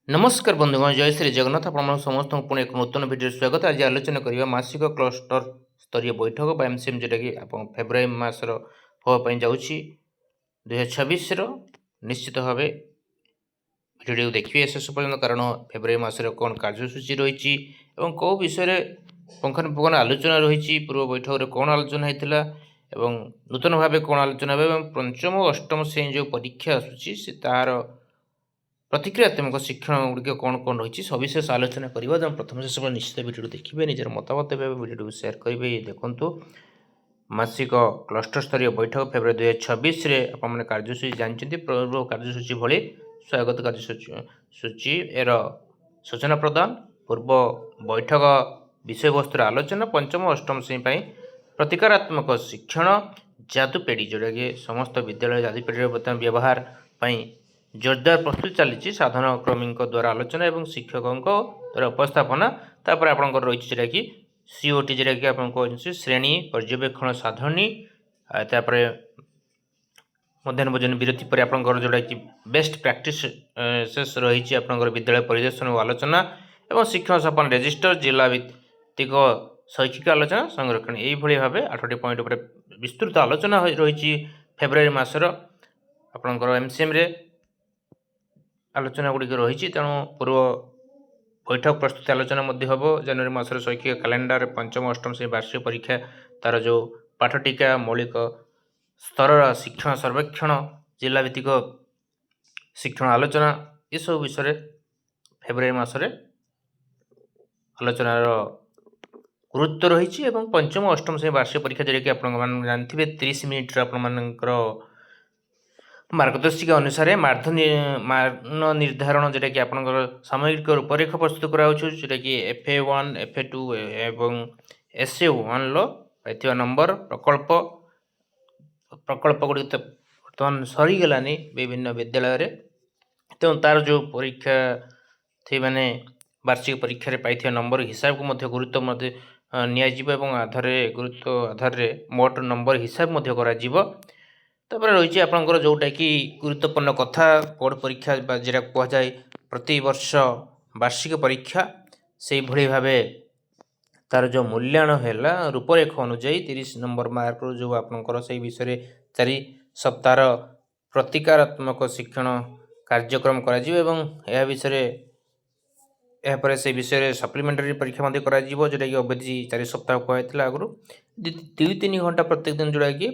नमस्कार बंधुगण जय श्री जगन्नाथ आप समस्त पुणी एक नूतन भिडियो स्वागत। आज आलोचना करवा मासिक क्लस्टर स्तरीय बैठक बा एमसीएम जोटा कि फेब्रुआरी मासर होगापी जाऊँगी 2026 निश्चित भाव भिडियो देखिए शेष पर्यटन कारण फेब्रुआरी मासर कौन कार्यसूची रही कौ विषय पुंखानुपुंख आलोचना रही पूर्व बैठक में कौन आलोचना होता नूतन भाव कौन आलोचना हो पंचम और अष्टम श्रेणी जो परीक्षा आसूसी तार प्रतिक्रियात्मक शिक्षण गुड़िक कौन कौन रही सविशेष आलोचना करवा जब प्रथम शेष निश्चित भिडियो देखिए निजर मतामत भिडियो सेयार करेंगे। देखो मासिक क्लस्टर स्तरीय बैठक फेब्रुआरी 2026 आपने कार्यसूची जानते पूर्व कार्यसूची भली स्वागत कार्यसूची एर सूचना प्रदान पूर्व बैठक विषय वस्तुर आलोचना पंचम अष्टम श्रेणी प्रतिकारात्मक शिक्षण जादुपेढ़ी जोटा कि समस्त विद्यालय जादुपेढ़ी बर्तमान व्यवहार जोरदार प्रस्तुति चली साधन क्रमी द्वारा आलोचना और शिक्षकों द्वारा उपस्थापना तापर आप रही जोटा कि सीओटी जोटा कि आप श्रेणी पर्यवेक्षण साधनी तापर मध्याह्न भोजन विरति पर आपंकर जोटा कि बेस्ट प्रैक्टिस शेष रही आप विद्यालय परिदर्शन और आलोचना और शिक्षण स्थापन रेजिस्टर जिला भित्तिक शैक्षिक आलोचना संरक्षण यही भाव 8टी पॉइंट पर विस्तृत आलोचना रही फेब्रुआरी मासर आपंकर एमसीएम आलोचना गुड़िक रही तेणु पूर्व बैठक प्रस्तुति आलोचना हम जनवरी मासर शैक्षिक कैलेंडर पंचम अष्टम श्रेणी वार्षिक परीक्षा तार जो पाठटिका मौलिक स्तर शिक्षण सर्वेक्षण जिला भित्तिक शिक्षण आलोचना ये सब विषय फेब्रुआरी मासरे आलोचनार गुरुत्व रही पंचम अष्टम श्रेणी वार्षिक परीक्षा जोटा कि आप जानते 30 मिनिट्रे आपर मार्गदर्शिका अनुसार मान निर्धारण जोटा कि आपंकर सामयिक रूपरेख प्रस्तुत करा कि FA1 FA2 एवं SA1 पाई नंबर प्रकल्प गुड़ी बर्तमान सरीगलानी विभिन्न विद्यालय तेणु तार जो परीक्षा थी मैंने वार्षिक परीक्षा पाई नंबर हिसाब को गुरुत्व नियाजिबा आधार गुरुत्व आधार मोट नंबर हिसाब करा तापर रही आपंकर जोटा कि गुरुत्वपूर्ण कथा बोर्ड परीक्षा जेटा कहुए प्रति वर्ष वार्षिक परीक्षा से भली भाव तार जो मूल्यांकन है रूपरेख अनुजाई 30 नंबर मार्क जो आपंकर से विषय 4 सप्ताह प्रतिकारात्मक शिक्षण कार्यक्रम करा विषय यापर से विषय सप्लीमेंटारी परीक्षा जोटा कि अवधि 4 सप्ताह कहला आगु 2-3 घंटा प्रत्येक दिन जोटा कि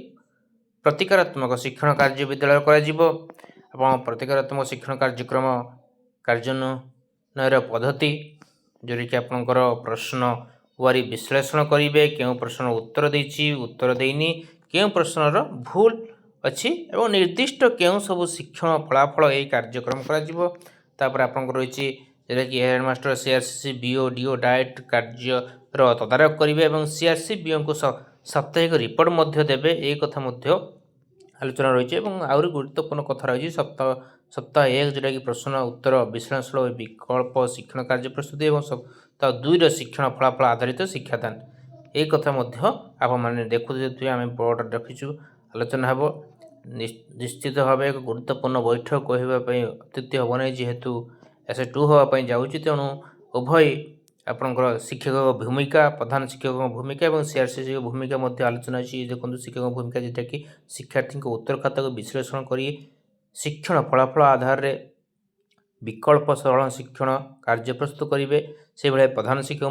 प्रतिकारात्मक शिक्षण कार्य विद्यालय करा प्रतिकारात्मक शिक्षण कार्यक्रम कार्यान्वयन पद्धति जोटा कि आपंकर प्रश्न वारी विश्लेषण करेंगे क्यों प्रश्न उत्तर देती उत्तर देनी क्यों प्रश्नर भूल अच्छी एवं निर्दिष्ट क्यों सब शिक्षण फलाफल यही कार्यक्रम कर आपंकर रही जोटा कि headmaster CRC BO DO DIET कार्य तदारख करेंगे और सीआरसी बीओ को साप्ताहिक रिपोर्ट देवे ये कथा आलोचना रही आहरी गुरुत्वपूर्ण कथा रही सप्ताह 1 जोटा कि प्रश्न उत्तर विश्लेषण और विकल्प शिक्षण कार्य प्रस्तुति और सप्ताह 2 शिक्षण फलाफल आधारित शिक्षादान ये कथा आप मैंने देखुए आम बोर्ड रखीचु आलोचना हम निश्चित भाव एक गुरुत्वपूर्ण बैठक कहवाई अत्युक्ति हम नहीं जेहेतु SA2 होगापी जाऊँगी तेणु उभय आपंकर शिक्षक भूमिका प्रधान शिक्षक भूमिका और सीआरसी भूमिका आलोचना अच्छी देखो शिक्षक भूमिका जोटा कि शिक्षार्थी उत्तर खाता को विश्लेषण कर शिक्षण फलाफल आधार रे विकल्प सरल शिक्षण कार्य प्रस्तुत करेंगे से भाई प्रधान शिक्षक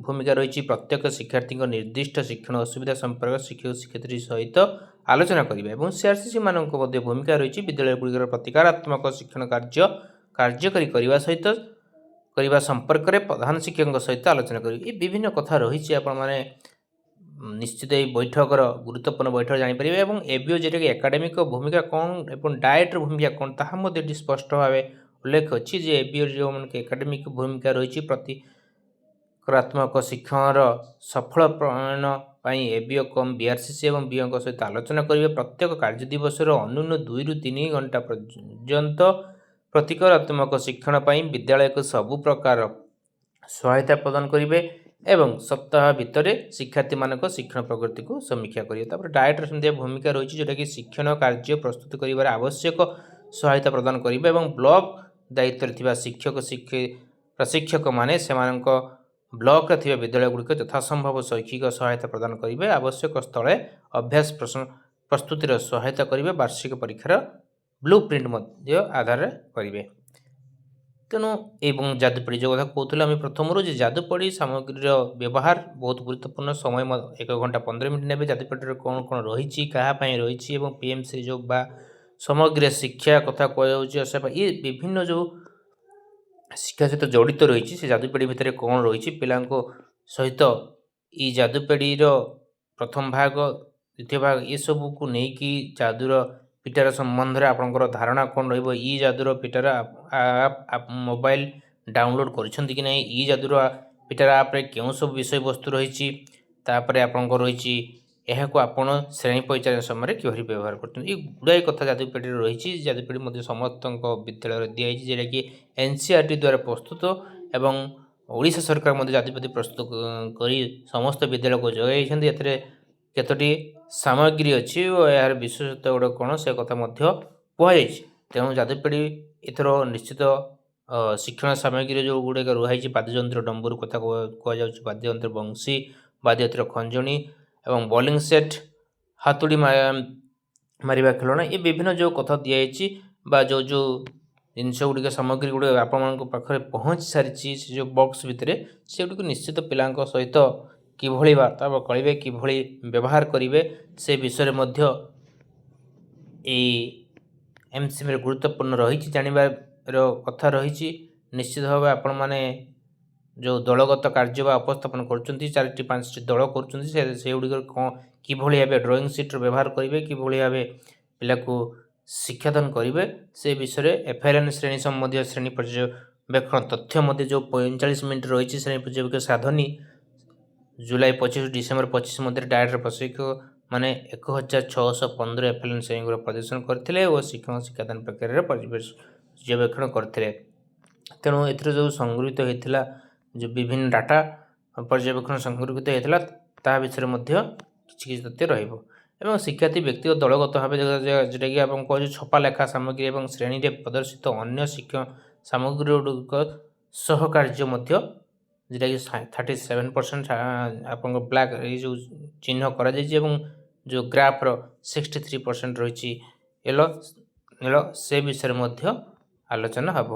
भूमिका रही प्रत्येक शिक्षार्थी निर्दिष्ट शिक्षण असुविधा संपर्क शिक्षक शिक्षयित्री सहित आलोचना करेंगे और सीआरसी मान भूमिका रही विद्यालय गुड़िकर प्रतिकारात्मक शिक्षण कार्यकारी करने सहित करने संपर्क में प्रधान शिक्षक सहित आलोचना करेंगे विभिन्न कथा रही आपने निश्चित बैठकर गुरुत्वपूर्ण बैठक जानीपर और एबीओ जोटा कि एकाडेमिक भूमिका कौन और डाएट्र भूमिका कौन ताकि स्पष्ट भाव उल्लेख अच्छी जे एबीओ जो एकाडेमिक भूमिका रही प्रतिकारात्मक शिक्षण सफल प्रणयन एबीओ कम बीआरसीसी और बीओ सहित आलोचना करेंगे प्रत्येक कार्य दिवस अन्यून 2 ରୁ 3 घंटा पर्यंत प्रतिकारात्मक शिक्षण विद्यालय को सबु प्रकार सहायता प्रदान करेंगे एवं सप्ताह भितर शिक्षार्थी मान शिक्षण प्रगति को समीक्षा करेंगे डाएट्र सेमती भूमिका रही जोटा कि शिक्षण कार्य प्रस्तुत कर आवश्यक सहायता प्रदान करेंगे और ब्लॉक ଦାୟିତ୍ୱରେ ଥିବା ଶିକ୍ଷକ ପ୍ରଶିକ୍ଷକମାନେ ସେମାନଙ୍କ ବ୍ଲକରେ ଥିବା ବିଦ୍ୟାଳୟଗୁଡ଼ିକ ଯଥାସମ୍ଭବ ଶୈକ୍ଷିକ ସହାୟତା ପ୍ରଦାନ କରିବେ। ଆବଶ୍ୟକ ସ୍ଥଳେ ଅଭ୍ୟାସ ପ୍ରସ୍ତୁତିର ସହାୟତା କରିବେ। ବାର୍ଷିକ ପରୀକ୍ଷାର ବ୍ଲୁ ପ୍ରିଣ୍ଟ ମଧ୍ୟ ଆଧାରରେ କରିବେ। ତେଣୁ ଏବଂ ଯାଦୁପେଡ଼ି ଯେଉଁ କଥା କହୁଥିଲେ ଆମେ ପ୍ରଥମରୁ ଯେ ଯାଦୁପେଡ଼ି ସାମଗ୍ରୀର ବ୍ୟବହାର ବହୁତ ଗୁରୁତ୍ୱପୂର୍ଣ୍ଣ। ସମୟ 1 ଘଣ୍ଟା 15 ମିନିଟ୍ ନେବେ। ଯାଦୁପେଡ଼ିରେ କ'ଣ କ'ଣ ରହିଛି, କାହା ପାଇଁ ରହିଛି ଏବଂ PMC ଯେଉଁ ବା ସମଗ୍ର ଶିକ୍ଷା କଥା କୁହାଯାଉଛି ଏ ବିଭିନ୍ନ ଯେଉଁ ଶିକ୍ଷା ସହିତ ଜଡ଼ିତ ରହିଛି ସେ ଯାଦୁପେଡ଼ି ଭିତରେ କ'ଣ ରହିଛି, ପିଲାଙ୍କ ସହିତ ଏଇ ଯାଦୁପେଡ଼ିର ପ୍ରଥମ ଭାଗ, ଦ୍ୱିତୀୟ ଭାଗ ଏସବୁକୁ ନେଇକି ଯାଦୁର ପିଟାର ସମ୍ବନ୍ଧରେ ଆପଣଙ୍କର ଧାରଣା କ'ଣ ରହିବ। ଇ ଯାଦୁର ପିଟାର ମୋବାଇଲ ଡାଉନଲୋଡ଼ କରିଛନ୍ତି କି ନାହିଁ, ଇ ଯାଦୁର ପିଟାର ଆପ୍ରେ କେଉଁ ସବୁ ବିଷୟବସ୍ତୁ ରହିଛି, ତାପରେ ଆପଣଙ୍କର ରହିଛି ଏହାକୁ ଆପଣ ଶ୍ରେଣୀ ପରିଚାଳନା ସମୟରେ କିଭଳି ବ୍ୟବହାର କରୁଛନ୍ତି। ଏ ଗୁଡ଼ାଏ କଥା ଯାଦୁପେଡ଼ିରେ ରହିଛି। ଯାଦୁପେଡ଼ି ମଧ୍ୟ ସମସ୍ତଙ୍କ ବିଦ୍ୟାଳୟରେ ଦିଆଯାଇଛି, ଯେଉଁଟାକି NCERT ଦ୍ୱାରା ପ୍ରସ୍ତୁତ ଏବଂ ଓଡ଼ିଶା ସରକାର ମଧ୍ୟ ଯାଦୁପେଡ଼ି ପ୍ରସ୍ତୁତ କରି ସମସ୍ତ ବିଦ୍ୟାଳୟକୁ ଯୋଗାଇଛନ୍ତି। ଏଥିରେ କେତୋଟି ସାମଗ୍ରୀ ଅଛି ଓ ଏହାର ବିଶେଷତ୍ୱ ଗୁଡ଼ିକ କ'ଣ ସେ କଥା ମଧ୍ୟ କୁହାଯାଇଛି। ତେଣୁ ଯାଦୁପେଡ଼ି ଏଥର ନିଶ୍ଚିତ ଶିକ୍ଷଣ ସାମଗ୍ରୀରେ ଯେଉଁ ଗୁଡ଼ିକ ରୁହାଯାଇଛି, ବାଦ୍ୟଯନ୍ତ୍ର ଡମ୍ବୁରୁ କଥା କୁହାଯାଉଛି, ବାଦ୍ୟଯନ୍ତ୍ର ବଂଶୀ, ବାଦ୍ୟଯନ୍ତ୍ର ଖଞ୍ଜଣି ଏବଂ ବୋଲିଂ ସେଟ୍, ହାତୁଡ଼ି ମାରିବା ଖେଳଣା, ଏ ବିଭିନ୍ନ ଯେଉଁ କଥା ଦିଆଯାଇଛି ବା ଯେଉଁ ଜିନିଷ ଗୁଡ଼ିକ ସାମଗ୍ରୀ ଗୁଡ଼ିକ ଆପଣମାନଙ୍କ ପାଖରେ ପହଞ୍ଚି ସାରିଛି ସେ ଯେଉଁ ବକ୍ସ ଭିତରେ, ସେଗୁଡ଼ିକୁ ନିଶ୍ଚିତ ପିଲାଙ୍କ ସହିତ କିଭଳି ବାର୍ତ୍ତାଳାପ କରିବେ, କିଭଳି ବ୍ୟବହାର କରିବେ ସେ ବିଷୟରେ ମଧ୍ୟ ଏଇ MCMରେ ଗୁରୁତ୍ୱପୂର୍ଣ୍ଣ ରହିଛି, ଜାଣିବାର କଥା ରହିଛି। ନିଶ୍ଚିତ ଭାବେ ଆପଣମାନେ ଯେଉଁ ଦଳଗତ କାର୍ଯ୍ୟ ବା ଉପସ୍ଥାପନ କରୁଛନ୍ତି, 4ଟି 5ଟି ଦଳ କରୁଛନ୍ତି, ସେଗୁଡ଼ିକର କ'ଣ କିଭଳି ଭାବେ ଡ୍ରଇଂ ସିଟ୍ର ବ୍ୟବହାର କରିବେ, କିଭଳି ଭାବେ ପିଲାକୁ ଶିକ୍ଷାଦାନ କରିବେ ସେ ବିଷୟରେ FLN ଶ୍ରେଣୀ ସମ୍ବନ୍ଧୀୟ ଶ୍ରେଣୀ ପର୍ଯ୍ୟବେକ୍ଷଣ ତଥ୍ୟ ମଧ୍ୟ ଯେଉଁ 45 ମିନିଟ୍ ରହିଛି ଶ୍ରେଣୀ ପର୍ଯ୍ୟବେକ୍ଷଣ ସାଧନୀ ଜୁଲାଇ 25 ଡିସେମ୍ବର 25 ମଧ୍ୟରେ ଡାଏଟ୍ର ପ୍ରଶିକ୍ଷକ ମାନେ 1615 FLN ଶ୍ରେଣୀଗୁଡ଼ିକ ପ୍ରଦର୍ଶନ କରିଥିଲେ ଓ ଶିକ୍ଷାଦାନ ପ୍ରକ୍ରିୟାରେ ପର୍ଯ୍ୟବେକ୍ଷଣ କରିଥିଲେ। ତେଣୁ ଏଥିରେ ଯେଉଁ ସଂଗୃହୀତ ହୋଇଥିଲା, ଯେଉଁ ବିଭିନ୍ନ ଡାଟା ପର୍ଯ୍ୟବେକ୍ଷଣ ସଂଗୃହୀତ ହୋଇଥିଲା ତାହା ବିଷୟରେ ମଧ୍ୟ କିଛି ତଥ୍ୟ ରହିବ। ଏବଂ ଶିକ୍ଷାର୍ଥୀ ବ୍ୟକ୍ତିଗତ ଦଳଗତ ଭାବେ ଯେଉଁଟାକି ଆପଣ କହୁଛୁ ଛପା ଲେଖା ସାମଗ୍ରୀ ଏବଂ ଶ୍ରେଣୀରେ ପ୍ରଦର୍ଶିତ ଅନ୍ୟ ଶିକ୍ଷଣ ସାମଗ୍ରୀଗୁଡ଼ିକ ସହ କାର୍ଯ୍ୟ ମଧ୍ୟ, ଯେଉଁଟାକି 37% ଆପଣଙ୍କ ବ୍ଲାକ୍ ଏଇ ଯେଉଁ ଚିହ୍ନ କରାଯାଇଛି ଏବଂ ଯେଉଁ ଗ୍ରାଫର 63% ରହିଛି ନୀଳ ସେ ବିଷୟରେ ମଧ୍ୟ ଆଲୋଚନା ହେବ।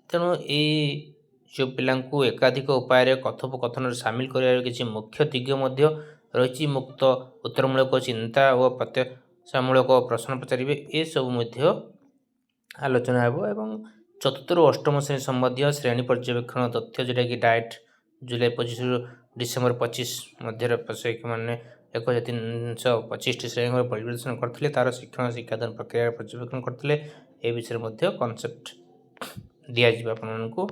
ତେଣୁ ଏଇ ଯେଉଁ ପିଲାଙ୍କୁ ଏକାଧିକ ଉପାୟରେ କଥୋପକଥନରେ ସାମିଲ କରିବାର କିଛି ମୁଖ୍ୟ ଦିଗ ମଧ୍ୟ ରହିଛି। ମୁକ୍ତ ଉତ୍ତରମୂଳକ ଚିନ୍ତା ଓ ପ୍ରତ୍ୟାଶାମୂଳକ ପ୍ରଶ୍ନ ପଚାରିବେ, ଏସବୁ ମଧ୍ୟ ଆଲୋଚନା ହେବ। ଏବଂ 4ରୁ 8ମ ଶ୍ରେଣୀ ସମ୍ବନ୍ଧୀୟ ଶ୍ରେଣୀ ପର୍ଯ୍ୟବେକ୍ଷଣ ତଥ୍ୟ, ଯେଉଁଟାକି ଡାଏଟ୍ ଜୁଲାଇ 25ରୁ ଡିସେମ୍ବର 25 ମଧ୍ୟରେ ପ୍ରଶିକ୍ଷକମାନେ 1325ଟି ଶ୍ରେଣୀ ପରିଦର୍ଶନ କରିଥିଲେ, ତା'ର ଶିକ୍ଷାଦାନ ପ୍ରକ୍ରିୟାର ପର୍ଯ୍ୟବେକ୍ଷଣ କରିଥିଲେ। ଏ ବିଷୟରେ ମଧ୍ୟ କନସେପ୍ଟ ଦିଆଯିବ ଆପଣମାନଙ୍କୁ।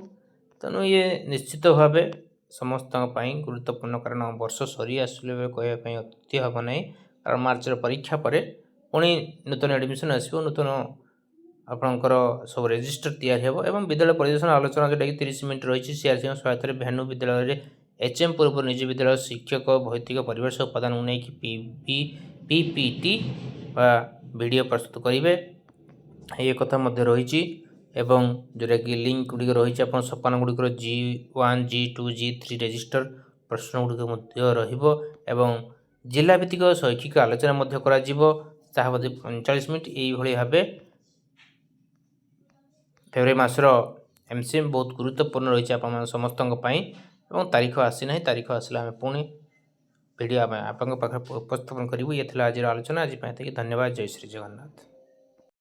ତେଣୁ ଇଏ ନିଶ୍ଚିତ ଭାବେ ସମସ୍ତଙ୍କ ପାଇଁ ଗୁରୁତ୍ୱପୂର୍ଣ୍ଣ, କାରଣ ବର୍ଷ ସରି ଆସିଲେ କହିବା ପାଇଁ ଅତ୍ୟୁକ୍ତି ହେବ ନାହିଁ। କାରଣ ମାର୍ଚ୍ଚର ପରୀକ୍ଷା ପରେ ପୁଣି ନୂତନ ଆଡ଼ମିସନ୍ ଆସିବ, ନୂତନ ଆପଣଙ୍କର ସବୁ ରେଜିଷ୍ଟର ତିଆରି ହେବ ଏବଂ ବିଦ୍ୟାଳୟ ପରିଦର୍ଶନ ଆଲୋଚନା ଯେଉଁଟାକି 30 ମିନିଟ୍ ରହିଛି CRCଙ୍କ ସହାୟତାରେ ଭେନୁ ବିଦ୍ୟାଳୟରେ HM ପୂର୍ବରୁ ନିଜ ବିଦ୍ୟାଳୟ ଶିକ୍ଷକ ଭୌତିକ ପରିବେଶ ଉପାଦାନକୁ ନେଇକି PPT ବା ଭିଡ଼ିଓ ପ୍ରସ୍ତୁତ କରିବେ, ଏ କଥା ମଧ୍ୟ ରହିଛି। ଏବଂ ଯେଉଁଟାକି ଲିଙ୍କ ଗୁଡ଼ିକ ରହିଛି ଆପଣ ସୋପାନ ଗୁଡ଼ିକର G1 G2 G3 ରେଜିଷ୍ଟର ପ୍ରଶ୍ନ ଗୁଡ଼ିକ ମଧ୍ୟ ରହିବ ଏବଂ ଜିଲ୍ଲା ଭିତ୍ତିକ ଶୈକ୍ଷିକ ଆଲୋଚନା ମଧ୍ୟ କରାଯିବ, ତାହା ମଧ୍ୟ 45 ମିନିଟ୍। ଏଇଭଳି ଭାବେ ଫେବୃଆରୀ ମାସର MCM ବହୁତ ଗୁରୁତ୍ୱପୂର୍ଣ୍ଣ ରହିଛି ଆପଣମାନେ ସମସ୍ତଙ୍କ ପାଇଁ। ଏବଂ ତାରିଖ ଆସିନାହିଁ, ତାରିଖ ଆସିଲେ ଆମେ ପୁଣି ଭିଡ଼ିଓ ଆପଣଙ୍କ ପାଖରେ ଉପସ୍ଥାପନ କରିବୁ। ଇଏ ଥିଲା ଆଜିର ଆଲୋଚନା। ଆଜି ପାଇଁ ଏତିକି, ଧନ୍ୟବାଦ। ଜୟ ଶ୍ରୀ ଜଗନ୍ନାଥ।